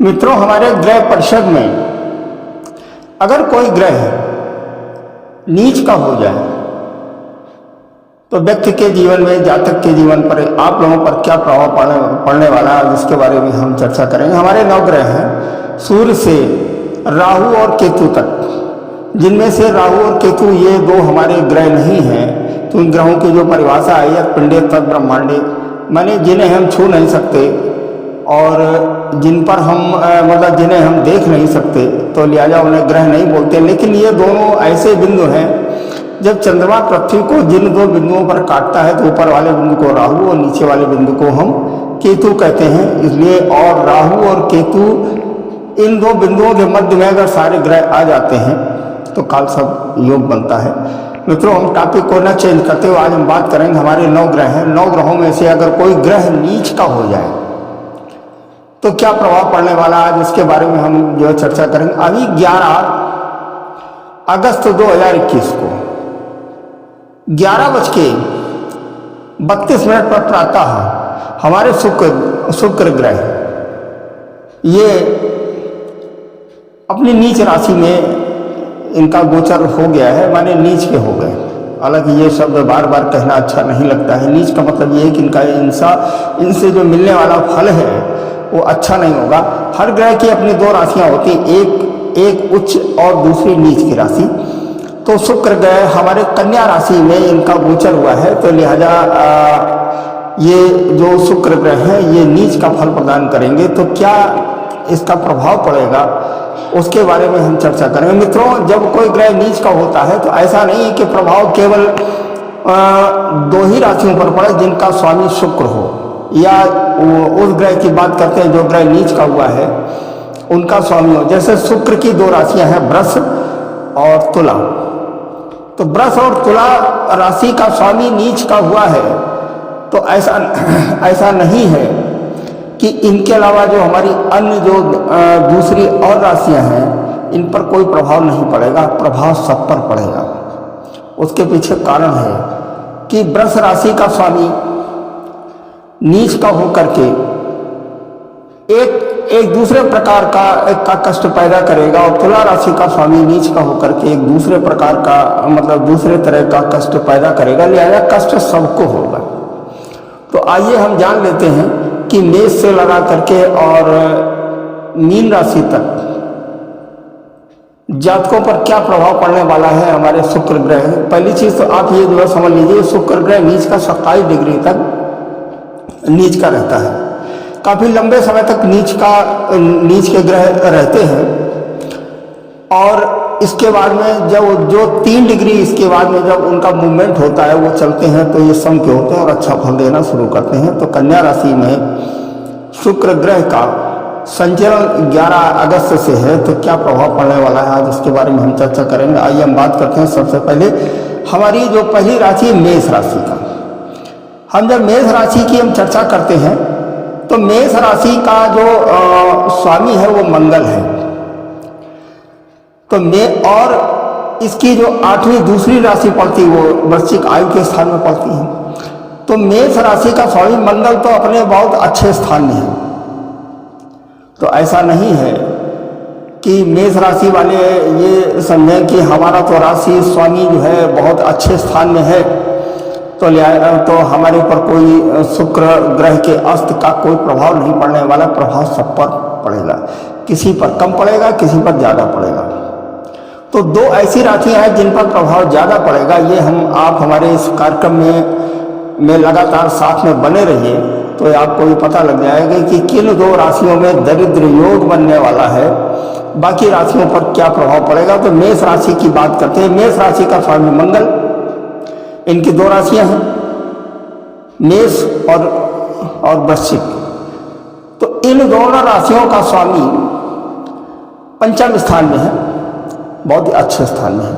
मित्रों, हमारे ग्रह परिषद में अगर कोई ग्रह नीच का हो जाए तो व्यक्ति के जीवन में, जातक के जीवन पर, आप लोगों पर क्या प्रभाव पड़ने वाला है, जिसके बारे में हम चर्चा करेंगे। हमारे 9 ग्रह हैं, सूर्य से राहु और केतु तक, जिनमें से राहु और केतु ये 2 हमारे ग्रह नहीं हैं। तो उन ग्रहों की जो परिभाषा है, यह पिंडे तक ब्रह्मांडे, माने जिन्हें हम छू नहीं सकते और जिन पर हम मतलब जिन्हें हम देख नहीं सकते, तो लिहाजा उन्हें ग्रह नहीं बोलते। लेकिन ये दोनों ऐसे बिंदु हैं, जब चंद्रमा पृथ्वी को जिन 2 बिंदुओं पर काटता है तो ऊपर वाले बिंदु को राहु और नीचे वाले बिंदु को हम केतु कहते हैं। इसलिए और राहु और केतु, इन 2 बिंदुओं के मध्य में अगर सारे ग्रह आ जाते हैं तो काल सब योग बनता है। मित्रों, हम टॉपिक को न चेंज करते हुए आज हम बात करेंगे। हमारे 9 ग्रह हैं, 9 ग्रहों में से अगर कोई ग्रह नीच का हो जाए तो क्या प्रभाव पड़ने वाला है, आज इसके बारे में हम जो चर्चा करेंगे। अभी 11 अगस्त 2021 को 11:32 पर प्रातः हमारे शुक्र ग्रह ये अपनी नीच राशि में इनका गोचर हो गया है, माने नीच के हो गए। हालांकि ये शब्द बार बार कहना अच्छा नहीं लगता है। नीच का मतलब ये है कि इनसे जो मिलने वाला फल है वो अच्छा नहीं होगा। हर ग्रह की अपनी 2 राशियां होती, एक उच्च और दूसरी नीच की राशि। तो शुक्र ग्रह हमारे कन्या राशि में इनका गोचर हुआ है, तो लिहाजा ये जो शुक्र ग्रह है ये नीच का फल प्रदान करेंगे। तो क्या इसका प्रभाव पड़ेगा, उसके बारे में हम चर्चा करेंगे। मित्रों, जब कोई ग्रह नीच का होता है तो ऐसा नहीं है कि प्रभाव केवल 2 ही राशियों पर पड़े जिनका स्वामी शुक्र हो, या उस ग्रह की बात करते हैं जो ग्रह नीच का हुआ है उनका स्वामी हो। जैसे शुक्र की 2 राशियां हैं, वृष और तुला। तो वृष और तुला राशि का स्वामी नीच का हुआ है, तो ऐसा नहीं है कि इनके अलावा जो हमारी अन्य जो दूसरी और राशियां हैं इन पर कोई प्रभाव नहीं पड़ेगा। प्रभाव सब पर पड़ेगा। उसके पीछे कारण है कि वृष राशि का स्वामी नीच का होकर के एक दूसरे प्रकार का कष्ट पैदा करेगा, और तुला राशि का स्वामी नीच का होकर के एक दूसरे प्रकार का, मतलब दूसरे तरह का कष्ट पैदा करेगा। लिहाजा कष्ट सबको होगा। तो आइए हम जान लेते हैं कि मेष से लगा करके और मीन राशि तक जातकों पर क्या प्रभाव पड़ने वाला है हमारे शुक्र ग्रह। पहली चीज तो आप ये जो समझ लीजिए, शुक्र ग्रह नीच का 27 डिग्री तक नीच का रहता है। काफी लंबे समय तक नीच के ग्रह रहते हैं, और इसके बाद में जब जो 3 डिग्री इसके बाद में जब उनका मूवमेंट होता है, वो चलते हैं, तो ये सम के होते हैं और अच्छा फल देना शुरू करते हैं। तो कन्या राशि में शुक्र ग्रह का संचरण 11 अगस्त से है, तो क्या प्रभाव पड़ने वाला है, आज इसके बारे में हम चर्चा करेंगे। आइए हम बात करते हैं। सबसे पहले हमारी जो पहली राशि मेष राशि का, हम जब मेष राशि की हम चर्चा करते हैं तो मेष राशि का जो स्वामी है वो मंगल है। तो और इसकी जो 8वीं दूसरी राशि पड़ती है वो वृश्चिक आयु के स्थान में पड़ती है। तो मेष राशि का स्वामी मंगल तो अपने बहुत अच्छे स्थान में है। तो ऐसा नहीं है कि मेष राशि वाले ये समझें कि हमारा तो राशि स्वामी जो है बहुत अच्छे स्थान में है, तो हमारे ऊपर कोई शुक्र ग्रह के अस्त का कोई प्रभाव नहीं पड़ने वाला। प्रभाव सब पर पड़ेगा, किसी पर कम पड़ेगा, किसी पर ज़्यादा पड़ेगा। तो 2 ऐसी राशियां हैं जिन पर प्रभाव ज़्यादा पड़ेगा। ये आप हमारे इस कार्यक्रम में लगातार साथ में बने रहिए, तो आपको भी पता लग जाएगा कि किन 2 राशियों में दरिद्र योग बनने वाला है, बाकी राशियों पर क्या प्रभाव पड़ेगा। तो मेष राशि की बात करते हैं। मेष राशि का स्वामी मंगल, इनकी 2 राशियां हैं, मेष और वृश्चिक। तो इन दोनों राशियों का स्वामी 5वें स्थान में है, बहुत ही अच्छे स्थान में है।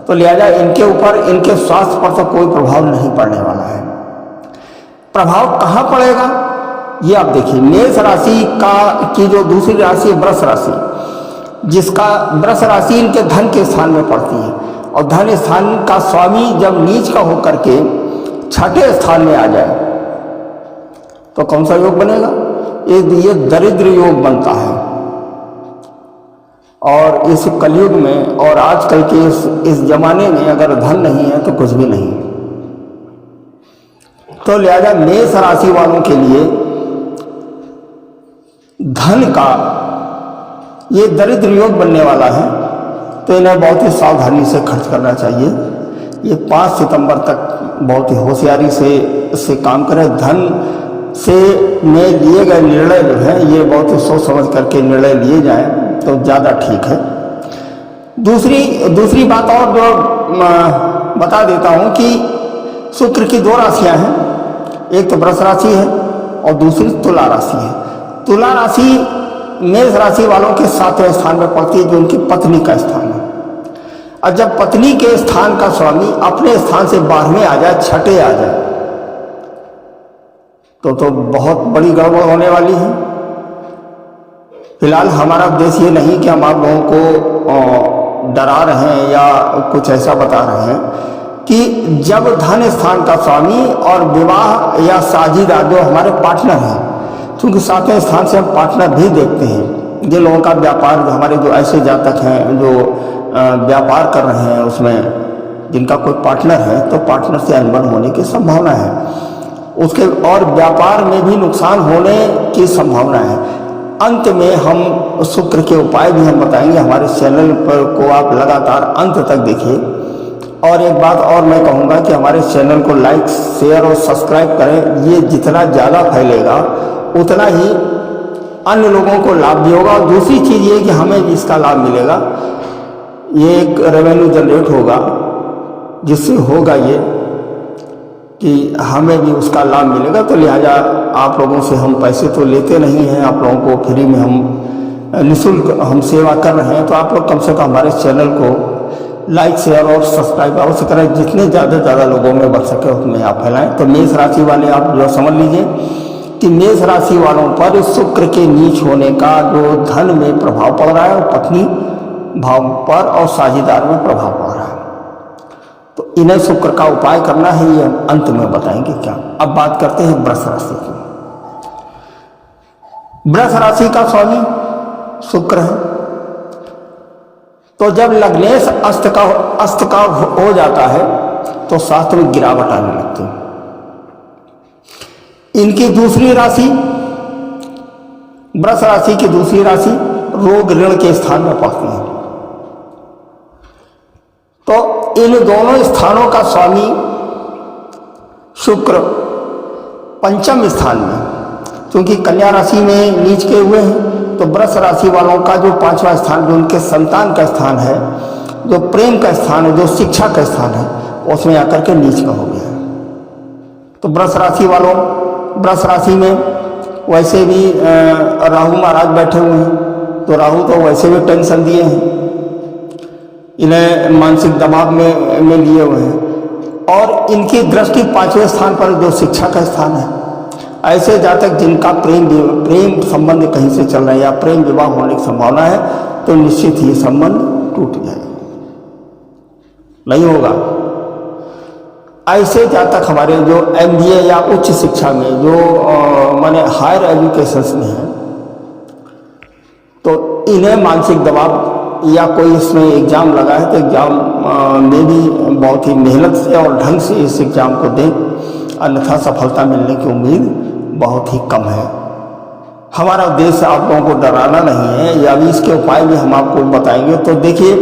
तो लिहाजा इनके ऊपर, इनके स्वास्थ्य पर तो कोई प्रभाव नहीं पड़ने वाला है। प्रभाव कहाँ पड़ेगा ये आप देखिए। मेष राशि की जो दूसरी राशि है वृष राशि, जिसका वृष राशि इनके धन के स्थान में पड़ती है, और धन स्थान का स्वामी जब नीच का होकर के 6ठे स्थान में आ जाए तो कौन सा योग बनेगा, ये दरिद्र योग बनता है। और इस कलयुग में और आजकल के इस जमाने में अगर धन नहीं है तो कुछ भी नहीं। तो लिहाजा मेष राशि वालों के लिए धन का ये दरिद्र योग बनने वाला है, तो इन्हें बहुत ही सावधानी से खर्च करना चाहिए। ये 5 सितंबर तक बहुत ही होशियारी से काम करें। धन से में लिए गए निर्णय जो है ये बहुत ही सोच समझ करके निर्णय लिए जाएं तो ज़्यादा ठीक है। दूसरी बात और जो बता देता हूँ कि शुक्र की 2 राशियाँ हैं, एक तो वृष राशि है और दूसरी तुला राशि है। तुला राशि मेष राशि वालों के 7वें स्थान में पड़ती है, जो उनकी पत्नी का स्थान है। और जब पत्नी के स्थान का स्वामी अपने स्थान से 12वें आ जाए, 6ठे आ जाए, तो बहुत बड़ी गड़बड़ होने वाली है। फिलहाल हमारा उद्देश्य ये नहीं कि हम आप लोगों को डरा रहे हैं या कुछ ऐसा बता रहे हैं कि जब धन स्थान का स्वामी और विवाह या साझीदार जो हमारे पार्टनर हैं, क्योंकि 7वें स्थान से हम पार्टनर भी देखते हैं, जिन लोगों का व्यापार, हमारे जो ऐसे जातक हैं जो व्यापार कर रहे हैं उसमें जिनका कोई पार्टनर है, तो पार्टनर से अनबन होने की संभावना है उसके, और व्यापार में भी नुकसान होने की संभावना है। अंत में हम शुक्र के उपाय भी हम बताएंगे। हमारे चैनल पर को आप लगातार अंत तक देखिए। और एक बात और मैं कहूँगा कि हमारे चैनल को लाइक, शेयर और सब्सक्राइब करें। ये जितना ज़्यादा फैलेगा उतना ही अन्य लोगों को लाभ भी होगा। और दूसरी चीज़ ये कि हमें भी इसका लाभ मिलेगा, ये एक रेवेन्यू जनरेट होगा, जिससे होगा ये कि हमें भी उसका लाभ मिलेगा। तो लिहाजा आप लोगों से हम पैसे तो लेते नहीं हैं, आप लोगों को फ्री में हम निःशुल्क हम सेवा कर रहे हैं। तो आप लोग कम से कम हमारे चैनल को लाइक, शेयर और सब्सक्राइब अवश्य करें। जितने ज़्यादा लोगों में बढ़ सके उतने आप फैलाएं। तो मेष राशि वाले आप जो समझ लीजिए कि मेष राशि वालों पर शुक्र के नीच होने का जो धन में प्रभाव पड़ रहा है, और पत्नी भाव पर और साझीदार में प्रभाव पड़ रहा है, तो इन्हें शुक्र का उपाय करना है, ये हम अंत में बताएंगे क्या। अब बात करते हैं वृष राशि की। वृष राशि का स्वामी शुक्र है, तो जब लग्नेश अस्त का हो जाता है तो शास्त्र में गिरावट आने लगती है। इनकी दूसरी राशि, वृष राशि की दूसरी राशि रोग ऋण के स्थान में पड़ती है। तो इन दोनों स्थानों का स्वामी शुक्र 5वें स्थान में, क्योंकि कन्या राशि में नीच के हुए हैं, तो वृष राशि वालों का जो 5वां स्थान, जो उनके संतान का स्थान है, जो प्रेम का स्थान है, जो शिक्षा का स्थान है, उसमें आकर के नीच का हो गया है। तो वृष राशि वालों, वृष राशि में वैसे भी राहु महाराज बैठे हुए हैं, तो राहु तो वैसे भी टेंशन दिए हैं, इन्हें मानसिक दबाव में लिए हुए हैं। और इनकी दृष्टि 5वें स्थान पर जो शिक्षा का स्थान है, ऐसे जातक जिनका प्रेम संबंध कहीं से चल रहा है या प्रेम विवाह होने की संभावना है, तो निश्चित ही संबंध टूट जाएगा, नहीं होगा। ऐसे जातक हमारे जो MBA या उच्च शिक्षा में, जो माने हायर एजुकेशन में है, तो इन्हें मानसिक दबाव या कोई इसमें एग्ज़ाम लगा है तो एग्ज़ाम में भी बहुत ही मेहनत से और ढंग से इस एग्ज़ाम को दें, अन्यथा सफलता मिलने की उम्मीद बहुत ही कम है। हमारा उद्देश्य आप लोगों को डराना नहीं है, या अभी इसके उपाय भी हम आपको बताएंगे। तो देखिए,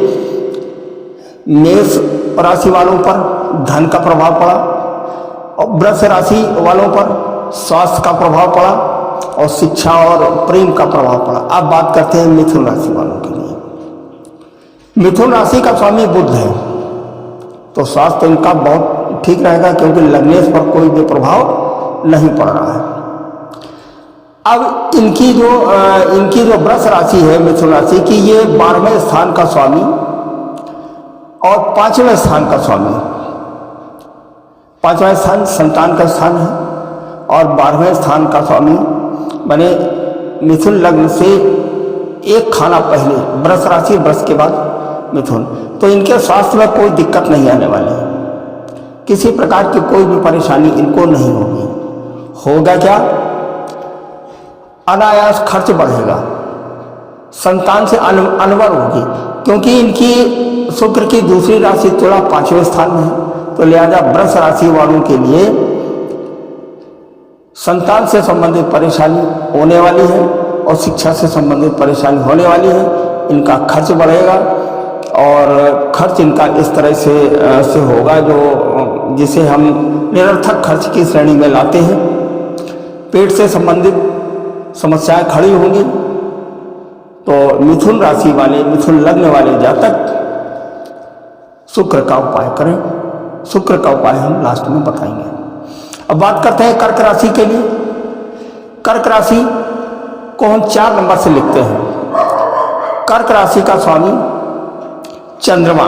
मेष राशि वालों पर धन का प्रभाव पड़ा, और वृष राशि वालों पर स्वास्थ्य का प्रभाव पड़ा, और शिक्षा और प्रेम का प्रभाव पड़ा। अब बात करते हैं मिथुन राशि वालों के लिए। मिथुन राशि का स्वामी बुध है, तो स्वास्थ्य इनका बहुत ठीक रहेगा, क्योंकि लग्नेश पर कोई भी प्रभाव नहीं पड़ रहा है। अब इनकी जो वृष राशि है, मिथुन राशि की, ये 12वें स्थान का स्वामी और 5वें स्थान का स्वामी। 5वां स्थान संतान का स्थान है, और 12वें स्थान का स्वामी बने मिथुन लग्न से एक खाना पहले वृष राशि, वृष के बाद मिथुन। तो इनके स्वास्थ्य में कोई दिक्कत नहीं आने वाली, किसी प्रकार की कोई भी परेशानी इनको नहीं होगी। होगा क्या, अनायास खर्च बढ़ेगा, संतान से अनवर होगी, क्योंकि इनकी शुक्र की दूसरी राशि तुला 5वें स्थान में है। तो लिहाजा वृष राशि वालों के लिए संतान से संबंधित परेशानी होने वाली है और शिक्षा से संबंधित परेशानी होने वाली है। इनका खर्च बढ़ेगा और खर्च इनका इस तरह से होगा जो जिसे हम निरर्थक खर्च की श्रेणी में लाते हैं। पेट से संबंधित समस्याएं खड़ी होंगी। तो मिथुन राशि वाले, मिथुन लग्न वाले जातक शुक्र का उपाय करें। शुक्र का उपाय हम लास्ट में बताएंगे। अब बात करते हैं कर्क राशि के लिए। कर्क राशि को हम 4 नंबर से लिखते हैं। कर्क राशि का स्वामी चंद्रमा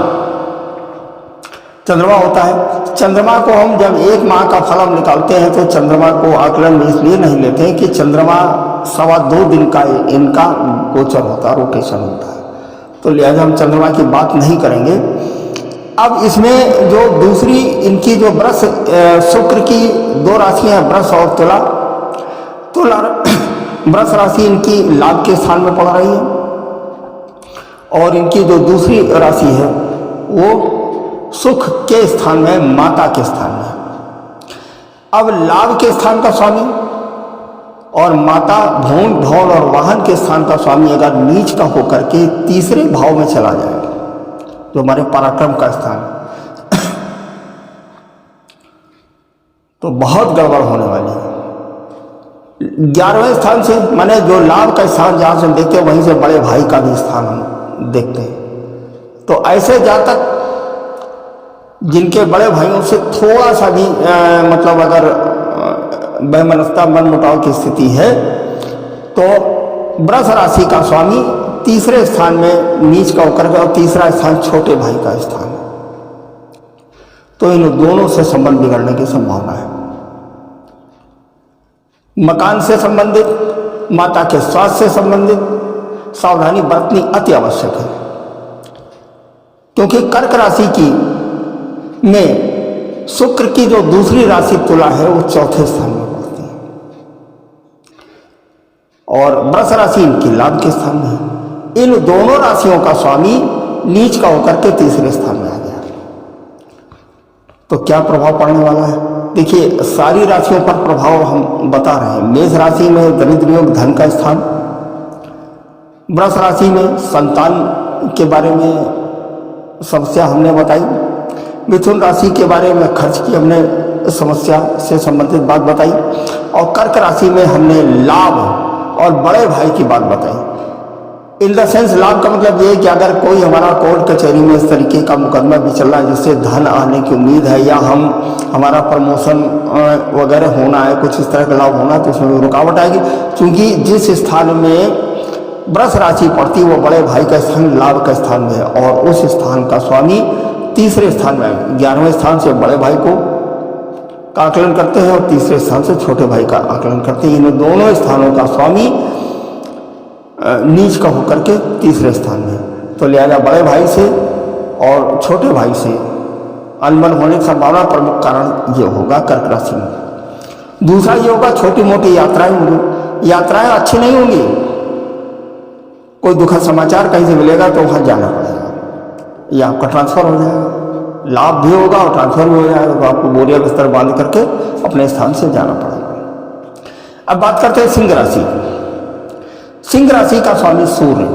होता है। चंद्रमा को हम जब 1 माह का फल हम निकालते हैं तो चंद्रमा को आकलन में इसलिए नहीं लेते हैं कि चंद्रमा 2.25 दिन का इनका गोचर होता है, रोटेशन होता है, तो लिहाजा हम चंद्रमा की बात नहीं करेंगे। अब इसमें जो दूसरी इनकी जो वृष शुक्र की 2 राशियां हैं, वृष और तुला। वृष राशि इनकी लाभ के स्थान में पड़ रही है और इनकी जो दूसरी राशि है वो सुख के स्थान में, माता के स्थान में। अब लाभ के स्थान का स्वामी और माता, भूमि, भवन और वाहन के स्थान का स्वामी अगर नीच का होकर के तीसरे भाव में चला जाए, जो हमारे पराक्रम का स्थान, तो बहुत गड़बड़ होने वाली है। 11वें स्थान से, माने जो लाभ का स्थान जहां से हम देखते हैं वहीं से बड़े भाई का भी स्थान हम देखते हैं। तो ऐसे जातक जिनके बड़े भाइयों से थोड़ा सा भी मतलब अगर वैमनस्यता, मन मुटाव की स्थिति है, तो वृष राशि का स्वामी तीसरे स्थान में नीच का होकर के, और तीसरा स्थान छोटे भाई का स्थान है, तो इन दोनों से संबंध बिगड़ने की संभावना है। मकान से संबंधित, माता के स्वास्थ्य से संबंधित सावधानी बरतनी अति आवश्यक है, क्योंकि कर्क राशि की में शुक्र की जो दूसरी राशि तुला है वो 4थे स्थान में पड़ती है और वृष राशि इनकी लाभ के स्थान में है। इन दोनों राशियों का स्वामी नीच का होकर के तीसरे स्थान में आ गया। तो क्या प्रभाव पड़ने वाला है? देखिए, सारी राशियों पर प्रभाव हम बता रहे हैं। मेष राशि में दरिद्र योग, धन का स्थान। वृष राशि में संतान के बारे में समस्या हमने बताई। मिथुन राशि के बारे में खर्च की हमने समस्या से संबंधित बात बताई और कर्क राशि में हमने लाभ और बड़े भाई की बात बताई। इन द सेंस लाभ का मतलब ये है कि अगर कोई हमारा कोर्ट कचहरी में इस तरीके का मुकदमा भी चल रहा है जिससे धन आने की उम्मीद है या हमारा प्रमोशन वगैरह होना है, कुछ इस तरह का लाभ होना है, तो उसमें रुकावट आएगी। क्योंकि जिस स्थान में वृष राशि पड़ती है वो बड़े भाई का स्थान लाभ का स्थान में है और उस स्थान का स्वामी तीसरे स्थान में, 11वें स्थान से बड़े भाई को का आकलन करते हैं और तीसरे स्थान से छोटे भाई का आकलन करते हैं। इन दोनों स्थानों का स्वामी नीच का होकर के तीसरे स्थान में, तो लिहाजा बड़े भाई से और छोटे भाई से अनबन होने की संभावना प्रमुख कारण ये होगा कर्क राशि में। दूसरा ये होगा छोटी मोटी यात्राएं होंगी। यात्राएं अच्छी नहीं होंगी। कोई दुखद समाचार कहीं से मिलेगा तो वहां जाना पड़ेगा या आपका ट्रांसफर हो जाएगा। लाभ भी होगा और ट्रांसफर भी हो जाएगा, तो आपको बोरिया बिस्तर बांध करके अपने स्थान से जाना पड़ेगा। अब बात करते हैं सिंह राशि। सिंह राशि का स्वामी सूर्य।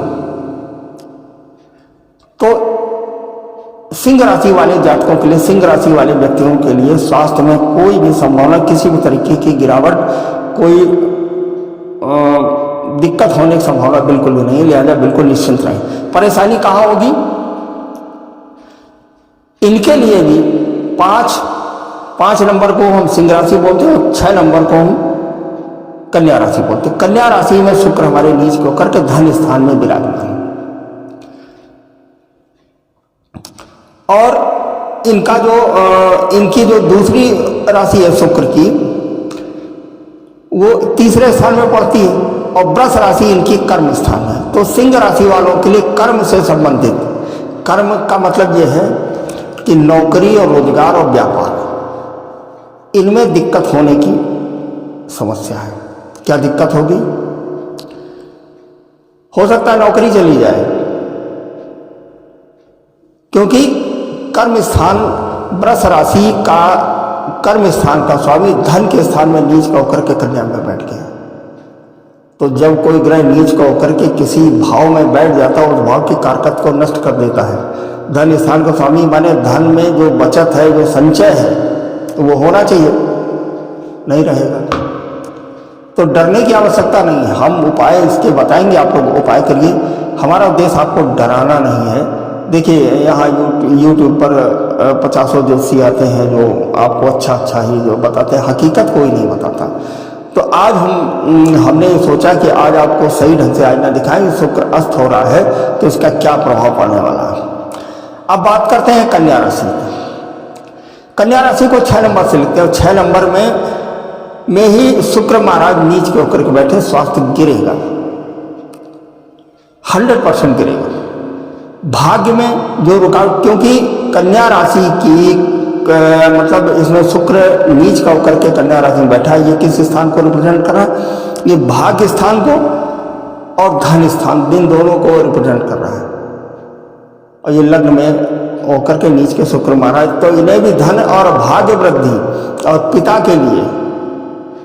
तो सिंह राशि वाले जातकों के लिए, सिंह राशि वाले व्यक्तियों के लिए स्वास्थ्य में कोई भी संभावना, किसी भी तरीके की गिरावट, कोई दिक्कत होने की संभावना बिल्कुल भी नहीं है। लिहाजा बिल्कुल निश्चिंत रहें। परेशानी कहाँ होगी? इनके लिए भी 5 नंबर को हम सिंह राशि बोलते हैं और 6 नंबर को हम कन्या राशि बोलते हैं। कन्या राशि में शुक्र हमारे नीच को करके धन स्थान में विराजमान है और इनकी जो दूसरी राशि है शुक्र की, वो तीसरे स्थान में पड़ती है और वृष राशि इनकी कर्म स्थान है। तो सिंह राशि वालों के लिए कर्म से संबंधित, कर्म का मतलब यह है कि नौकरी और रोजगार और व्यापार, इनमें दिक्कत होने की समस्या है। क्या दिक्कत होगी? हो सकता है नौकरी चली जाए, क्योंकि कर्म स्थान वृष राशि का कर्म स्थान का स्वामी धन के स्थान में नीच का होकर के कन्या में बैठ गया। तो जब कोई ग्रह नीच का होकर के किसी भाव में बैठ जाता है, उस भाव की कारकत को नष्ट कर देता है। धन स्थान का स्वामी माने धन में जो बचत है, जो संचय है, तो वो होना चाहिए, नहीं रहेगा। तो डरने की आवश्यकता नहीं है, हम उपाय इसके बताएंगे, आप लोग उपाय करिए। हमारा उद्देश्य आपको डराना नहीं है। देखिए यहाँ यूट्यूब पर 50 ज्योतिषी आते हैं जो आपको अच्छा ही जो बताते हैं, हकीकत कोई नहीं बताता। तो आज हमने सोचा कि आज आपको सही ढंग से आज ना दिखाएं। शुक्र अस्त हो रहा है तो इसका क्या प्रभाव पड़ने वाला है। अब बात करते हैं कन्या राशि। कन्या राशि को 6 नंबर से लिखते हैं। 6 नंबर में ही शुक्र महाराज नीच के होकर के बैठे, स्वास्थ्य गिरेगा, 100% गिरेगा। भाग्य में जो रुकावट, क्योंकि कन्या राशि की मतलब इसमें शुक्र नीच का होकर के कन्या राशि में बैठा है। ये किस स्थान को रिप्रेजेंट कर रहा है? ये भाग्य स्थान को और धन स्थान, इन दोनों को रिप्रेजेंट कर रहा है। और ये लग्न में होकर के नीच के शुक्र महाराज, तो इन्हें भी धन और भाग्य वृद्धि और पिता के लिए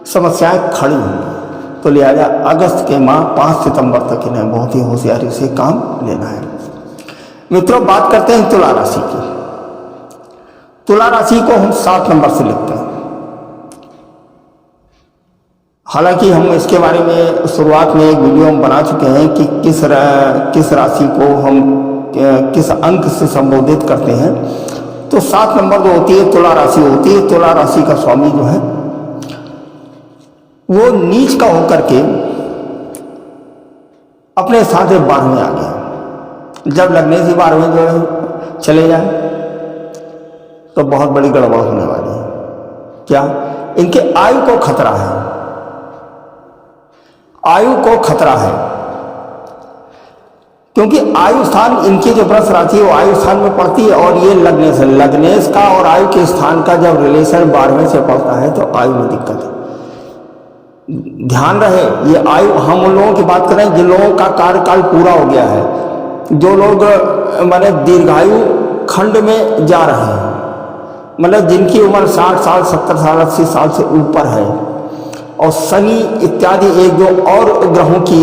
समस्याएं खड़ी होंगी। तो लिहाजा अगस्त के माह 5 सितंबर तक इन्हें बहुत ही होशियारी से काम लेना है। मित्रों, बात करते हैं तुला राशि की। तुला राशि को हम 7 नंबर से लिखते हैं। हालांकि हम इसके बारे में शुरुआत में एक वीडियो हम बना चुके हैं कि किस राशि को हम किस अंक से संबोधित करते हैं। तो 7 नंबर जो होती है तुला राशि होती है। तुला राशि का स्वामी जो है वो नीच का होकर के अपने साथ 12वें आ गया। जब लगने से 12वें जो है चले जाए तो बहुत बड़ी गड़बड़ होने वाली है। क्या? इनके आयु को खतरा है, आयु को खतरा है, क्योंकि आयु स्थान इनकी जो वृष राशि है वो आयु स्थान में पड़ती है। और ये लग्नेश का और आयु के स्थान का जब रिलेशन 12वें से पड़ता है तो आयु में दिक्कत है। ध्यान रहे, ये आयु हम उन लोगों की बात कर रहे हैं जिन लोगों का कार्यकाल पूरा हो गया है, जो लोग माने दीर्घायु खंड में जा रहे हैं, मतलब जिनकी उम्र 60 साल 70 साल 80 साल से ऊपर है, और शनि इत्यादि एक दो और ग्रहों की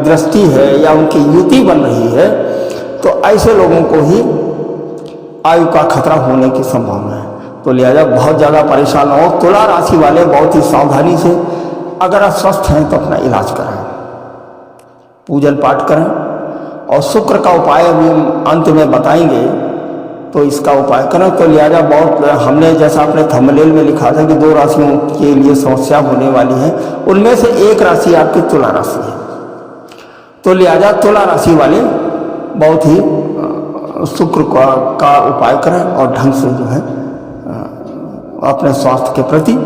दृष्टि है या उनकी युति बन रही है, तो ऐसे लोगों को ही आयु का खतरा होने की संभावना है। तो लिहाजा बहुत ज़्यादा परेशान हो। तुला राशि वाले बहुत ही सावधानी से, अगर आप स्वस्थ हैं तो अपना इलाज कराएं, पूजन पाठ करें, और शुक्र का उपाय अभी हम अंत में बताएंगे, तो इसका उपाय करें। तो लिहाजा बहुत हमने जैसा अपने थंबनेल में लिखा था कि 2 राशियों के लिए समस्या होने वाली है, उनमें से एक राशि आपकी तुला राशि है। तो लिहाजा तुला राशि वाले बहुत ही शुक्र का उपाय करें और ढंग से जो है अपने स्वास्थ्य के प्रति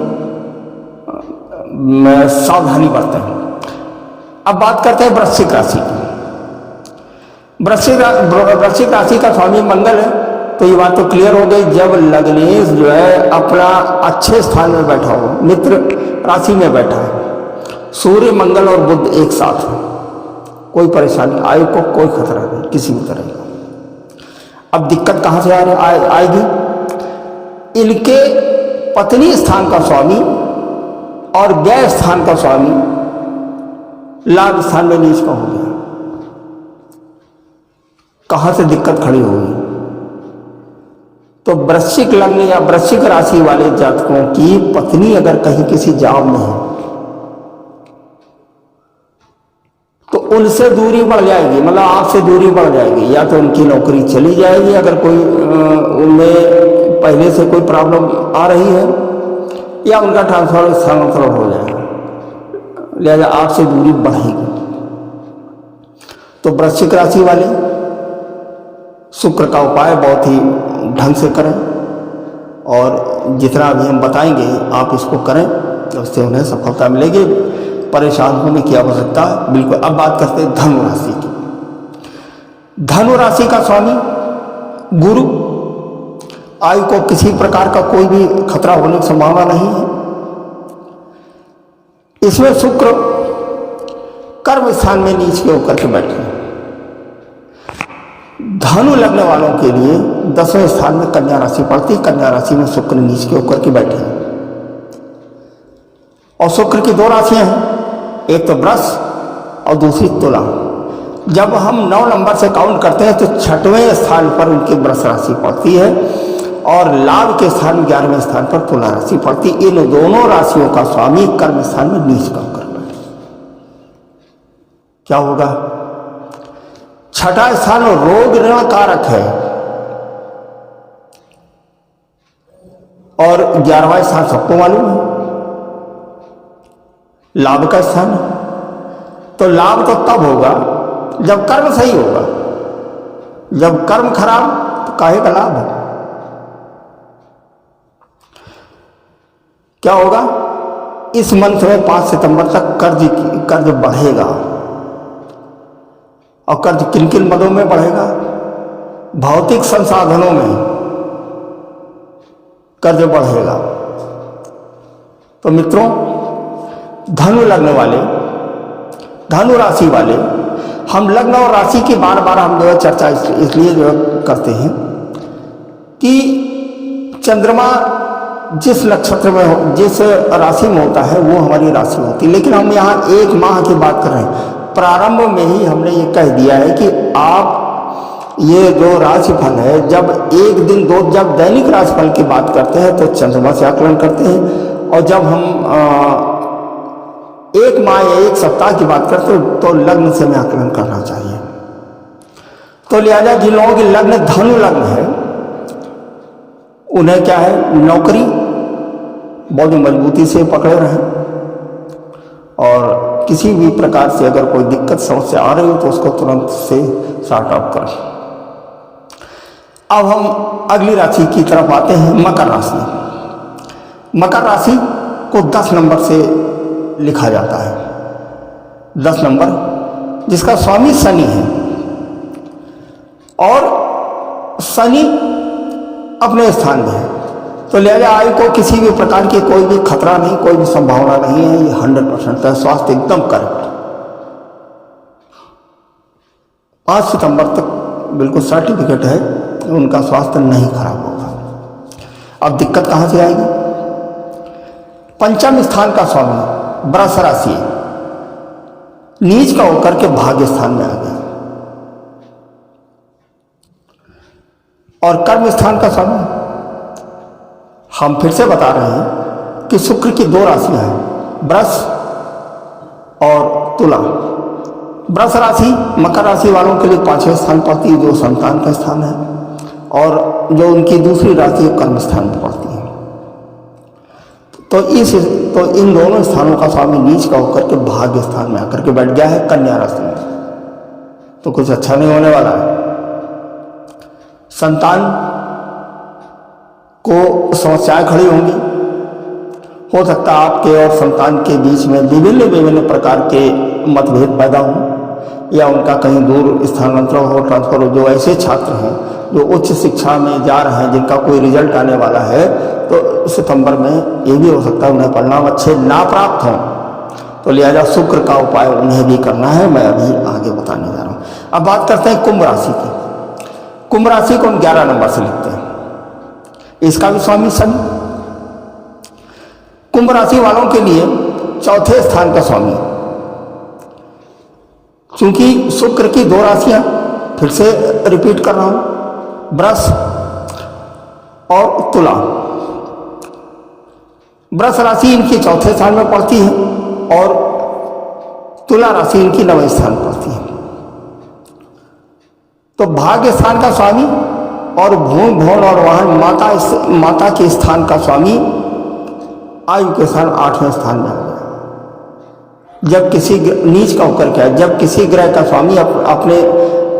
सावधानी बरतें। अब बात करते हैं वृश्चिक राशि की। वृश्चिक राशि का स्वामी मंगल है, तो ये बात तो क्लियर हो गई। जब लग्नेश जो है अपना अच्छे स्थान में बैठा हो, मित्र राशि में बैठा है, सूर्य मंगल और बुध एक साथ हो, कोई परेशानी, आयु को कोई खतरा नहीं किसी भी तरह का। अब दिक्कत कहां से आएगी? इनके पत्नी स्थान का स्वामी और व्यय स्थान का स्वामी लाभ स्थान में नीच का हो गया। कहां से दिक्कत खड़ी होगी? तो वृश्चिक लग्न या वृश्चिक राशि वाले जातकों की पत्नी अगर कहीं किसी जॉब में है तो उनसे दूरी बढ़ जाएगी, मतलब आपसे दूरी बढ़ जाएगी, या तो उनकी नौकरी चली जाएगी अगर कोई उनमें पहले से कोई प्रॉब्लम आ रही है, या उनका ट्रांसफर स्थानांतरण हो जाएगा, लिहाजा आपसे दूरी बढ़ेगी। तो वृश्चिक राशि वाले शुक्र का उपाय बहुत ही ढंग से करें, और जितना अभी हम बताएंगे आप इसको करें, तो उससे उन्हें सफलता मिलेगी। परेशान होने की आवश्यकता बिल्कुल। अब बात करते हैं धनु राशि की। धनु राशि का स्वामी गुरु, आयु को किसी प्रकार का कोई भी खतरा होने की संभावना नहीं है। इसमें शुक्र कर्म स्थान में नीच के होकर के बैठे हैं। धनु लग्न वालों के लिए 10वें स्थान में कन्या राशि पड़ती, कन्या राशि में शुक्र नीच के होकर के बैठे हैं। और शुक्र की 2 राशियां हैं, एक तो वृष और दूसरी तुला। जब हम 9 नंबर से काउंट करते हैं तो 6वें स्थान पर उनकी वृष राशि पड़ती है और लाभ के स्थान 11वें स्थान पर तुला राशि पड़ती। इन दोनों राशियों का स्वामी कर्म स्थान में नीच का होकर बैठे। क्या होगा? 6ठा स्थान रोग ऋण कारक है और 11वां स्थान सबको मालूम है लाभ का स्थान है। तो लाभ तो तब होगा जब कर्म सही होगा, जब कर्म खराब तो काहे का लाभ है? क्या होगा? इस मंथ में 5 सितंबर तक कर्ज बढ़ेगा। और कर्ज किन किन मदों में बढ़ेगा? भौतिक संसाधनों में कर्ज बढ़ेगा। तो मित्रों, धनु लग्न वाले, धनु राशि वाले, हम लग्न और राशि की बार बार हम जो है चर्चा इसलिए जो करते हैं कि चंद्रमा जिस नक्षत्र में हो, जिस राशि में होता है वो हमारी राशि होती है। लेकिन हम यहाँ 1 माह की बात कर रहे हैं। प्रारंभ में ही हमने ये कह दिया है कि आप ये जो राशिफल है, जब एक दिन 2 जब दैनिक राशिफल की बात करते हैं तो चंद्रमा से आकलन करते हैं, और जब हम 1 माह या 1 सप्ताह की बात करते हैं तो लग्न से हमें आकलन करना चाहिए। तो लिहाजा जिन लोगों की लग्न धनु लग्न है उन्हें क्या है, नौकरी बहुत मजबूती से पकड़े रहें और किसी भी प्रकार से अगर कोई दिक्कत समस्या आ रही हो तो उसको तुरंत से सॉर्ट आउट करें। अब हम अगली राशि की तरफ आते हैं, मकर राशि। मकर राशि को 10 नंबर से लिखा जाता है। 10 नंबर जिसका स्वामी शनि है और शनि अपने स्थान में है। तो लिहाजा आयु को किसी भी प्रकार की कोई भी खतरा नहीं, कोई भी संभावना नहीं है। ये 100% है। स्वास्थ्य एकदम करेक्ट। 5 सितंबर तक बिल्कुल सर्टिफिकेट है, उनका स्वास्थ्य नहीं खराब होगा। अब दिक्कत कहां से आएगी? पंचम स्थान का स्वामी वृष राशि नीच का होकर के भाग्य स्थान में आ गया और कर्म स्थान का स्वामी, हम फिर से बता रहे हैं कि शुक्र की 2 राशियां हैं, वृष और तुला। वृष राशि मकर राशि वालों के लिए 5वें स्थान पड़ती है, जो संतान का स्थान है, और जो उनकी दूसरी राशि कर्म स्थान पर पड़ती है। तो इन दोनों स्थानों का स्वामी नीच का होकर के भाग्य स्थान में आकर के बैठ गया है कन्या राशि में। तो कुछ अच्छा नहीं होने वाला है। संतान को समस्याएं खड़ी होंगी। हो सकता है आपके और संतान के बीच में विभिन्न प्रकार के मतभेद पैदा हों या उनका कहीं दूर स्थानांतरण हो, ट्रांसफर हो। जो ऐसे छात्र हैं जो उच्च शिक्षा में जा रहे हैं, जिनका कोई रिजल्ट आने वाला है, तो सितंबर में ये भी हो सकता है उन्हें परिणाम अच्छे ना प्राप्त हों। तो लिहाजा शुक्र का उपाय उन्हें भी करना है, मैं अभी आगे बताने जा रहा हूँ। अब बात करते हैं कुंभ राशि की। कुंभ राशि को हम 11 नंबर से लिखते हैं। इसका भी स्वामी शनि। कुंभ राशि वालों के लिए 4थे स्थान का स्वामी, क्योंकि शुक्र की 2 राशियां, फिर से रिपीट कर रहा हूं, वृष और तुला। वृष राशि इनकी 4थे स्थान में पड़ती है और तुला राशि इनकी 9वें स्थान पर पड़ती है। तो भाग्य स्थान का स्वामी और भूमि भवन और वाहन माता के स्थान का स्वामी आयु के स्थान 8वें स्थान में आ गया। जब किसी नीच का होकर क्या है, जब किसी ग्रह का स्वामी अपने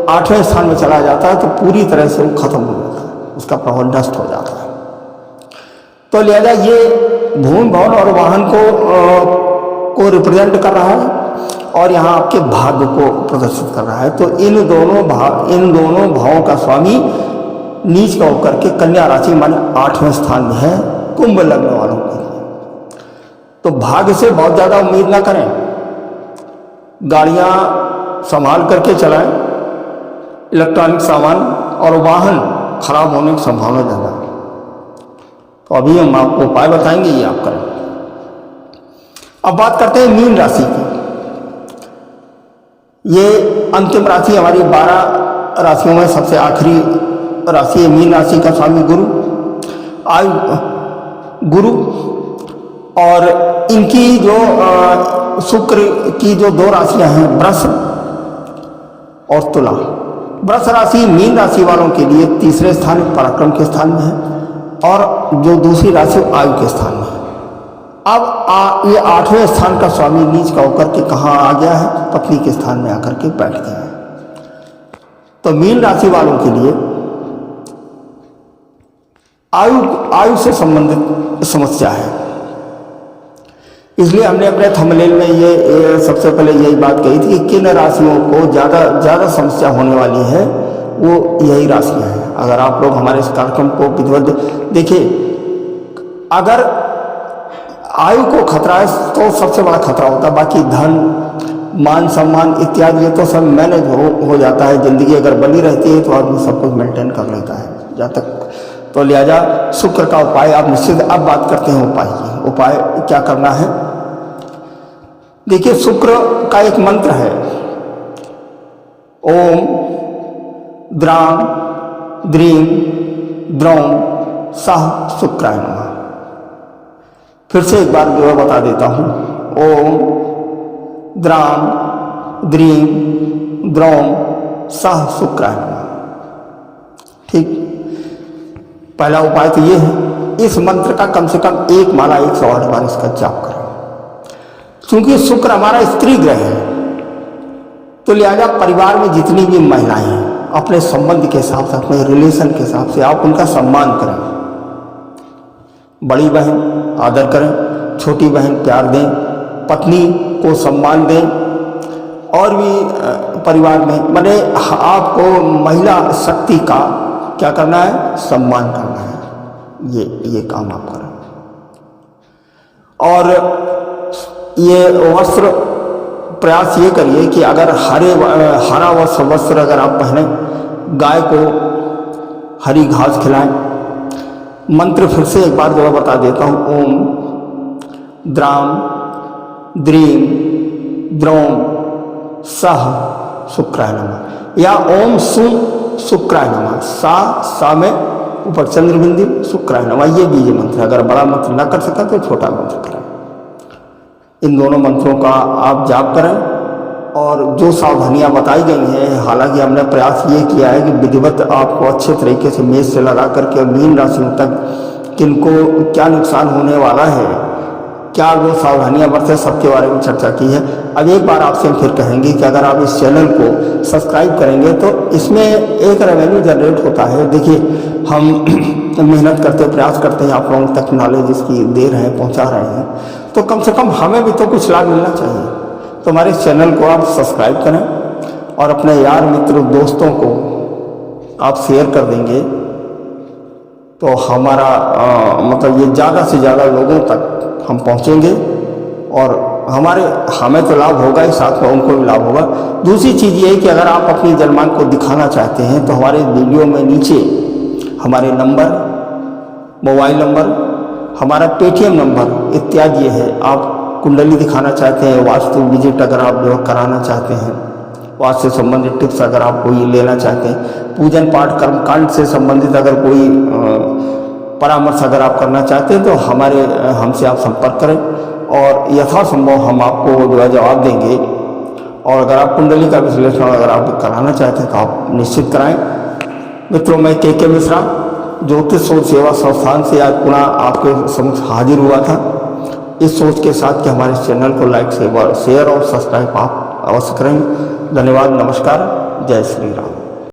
8वें स्थान में चला जाता है तो पूरी तरह से वो खत्म हो जाता है, उसका प्रभाव नष्ट हो जाता है। तो लिहाजा ये भूमि भवन और वाहन को रिप्रेजेंट कर रहा है और यहाँ आपके भाग्य को प्रदर्शित कर रहा है। तो इन दोनों भावों का स्वामी नीच का होकर के कन्या राशि माने 8वें स्थान में है कुंभ लग्न वालों के लिए। तो भाग्य से बहुत ज्यादा उम्मीद ना करें, गाड़ियाँ संभाल करके चलाएं, इलेक्ट्रॉनिक सामान और वाहन खराब होने की संभावना ज़्यादा है। तो अभी हम आपको उपाय बताएंगे, ये आप करें। अब बात करते हैं मीन राशि की। ये अंतिम राशि हमारी 12 राशियों में सबसे आखिरी राशि है। मीन राशि का स्वामी गुरु, गुरु, और इनकी जो शुक्र की जो 2 राशियां हैं, वृष और तुला। वृष राशि मीन राशि वालों के लिए तीसरे स्थान पराक्रम के स्थान में है, और जो दूसरी राशि आयु के स्थान में है। अब ये 8वें स्थान का स्वामी नीच का होकर के कहाँ आ गया है? पत्नी के स्थान में आकर के बैठ गया है। तो मीन राशि वालों के लिए आयु से संबंधित समस्या है। इसलिए हमने अपने थंबनेल में ये सबसे पहले यही बात कही थी कि किन राशियों को ज़्यादा समस्या होने वाली है, वो यही राशियां हैं। अगर आप लोग हमारे इस कार्यक्रम को विधिवत देखिए, अगर आयु को खतरा है तो सबसे बड़ा खतरा होता है, बाकी धन, मान सम्मान इत्यादि ये तो सब मैनेज हो जाता है। जिंदगी अगर बनी रहती है तो आदमी सब कुछ मेंटेन कर लेता है जहाँ तक। तो लिहाजा शुक्र का उपाय आप निश्चित। अब बात करते हैं उपाय की। उपाय क्या करना है? देखिए, शुक्र का एक मंत्र है, ओम द्राम द्रीम द्रौम सह शुक्राय नमः। फिर से एक बार जो बता देता हूँ, ओम द्राम द्रीम द्रौम सह शुक्राय नमः। ठीक, पहला उपाय तो ये है, इस मंत्र का कम से कम 1 माला 108 बार इसका जाप करें। क्योंकि शुक्र हमारा स्त्री ग्रह है, तो लिहाजा परिवार में जितनी भी महिलाएं हैं, अपने संबंध के हिसाब से, अपने रिलेशन के हिसाब से आप उनका सम्मान करें। बड़ी बहन आदर करें, छोटी बहन प्यार दें, पत्नी को सम्मान दें, और भी परिवार में माने आपको महिला शक्ति का क्या करना है? सम्मान करना है। ये काम आप करें। और ये वस्त्र प्रयास ये करिए कि अगर हरा वस्त्र अगर आप पहने, गाय को हरी घास खिलाएं। मंत्र फिर से एक बार जो बता देता हूँ, ओम द्राम द्रीम द्रौम सह शुक्राय नमः, या ओम शुक्राय नमः। सा में ऊपर चंद्र बिंदु, शुक्राय नमः, ये बीज मंत्र। अगर बड़ा मंत्र ना कर सका तो छोटा मंत्र करें। इन दोनों मंत्रों का आप जाप करें, और जो सावधानियां बताई गई हैं, हालांकि हमने प्रयास ये किया है कि विधिवत आपको अच्छे तरीके से मेष से लगा करके मीन राशियों तक किनको क्या नुकसान होने वाला है, क्या वो सावधानियां बरतें, सबके बारे में चर्चा की है। अब एक बार आपसे हम फिर कहेंगे कि अगर आप इस चैनल को सब्सक्राइब करेंगे तो इसमें एक रेवेन्यू जनरेट होता है। देखिए, हम मेहनत करते, प्रयास करते हैं, आप लोगों तक नॉलेज इसकी दे रहे हैं, पहुंचा रहे हैं, तो कम से कम हमें भी तो कुछ लाभ मिलना चाहिए। तो हमारे इस चैनल को आप सब्सक्राइब करें, और अपने यार मित्रों दोस्तों को आप शेयर कर देंगे तो हमारा मतलब ये ज़्यादा से ज़्यादा लोगों तक हम पहुंचेंगे, और हमें तो लाभ होगा ही, साथ में उनको भी लाभ होगा। दूसरी चीज़ ये है कि अगर आप अपनी जन्मांक को दिखाना चाहते हैं तो हमारे वीडियो में नीचे हमारे नंबर, मोबाइल नंबर, हमारा पेटीएम नंबर इत्यादि है। आप कुंडली दिखाना चाहते हैं, वास्तु विजिट अगर आप जो कराना चाहते हैं, वास्तु से संबंधित टिप्स अगर आप कोई लेना चाहते हैं, पूजन पाठ कर्मकांड से संबंधित अगर कोई परामर्श अगर आप करना चाहते हैं, तो हमसे आप संपर्क करें, और यथासंभव हम आपको जो है जवाब देंगे। और अगर आप कुंडली का विश्लेषण अगर आप कराना चाहते हैं तो आप निश्चित कराएं। मित्रों, मैं के मिश्रा ज्योतिष शोध सेवा संस्थान से आज पुनः आपके समक्ष हाजिर हुआ था, इस सोच के साथ कि हमारे चैनल को लाइक शेयर और सब्सक्राइब आप अवश्य करें। धन्यवाद, नमस्कार, जय श्री राम।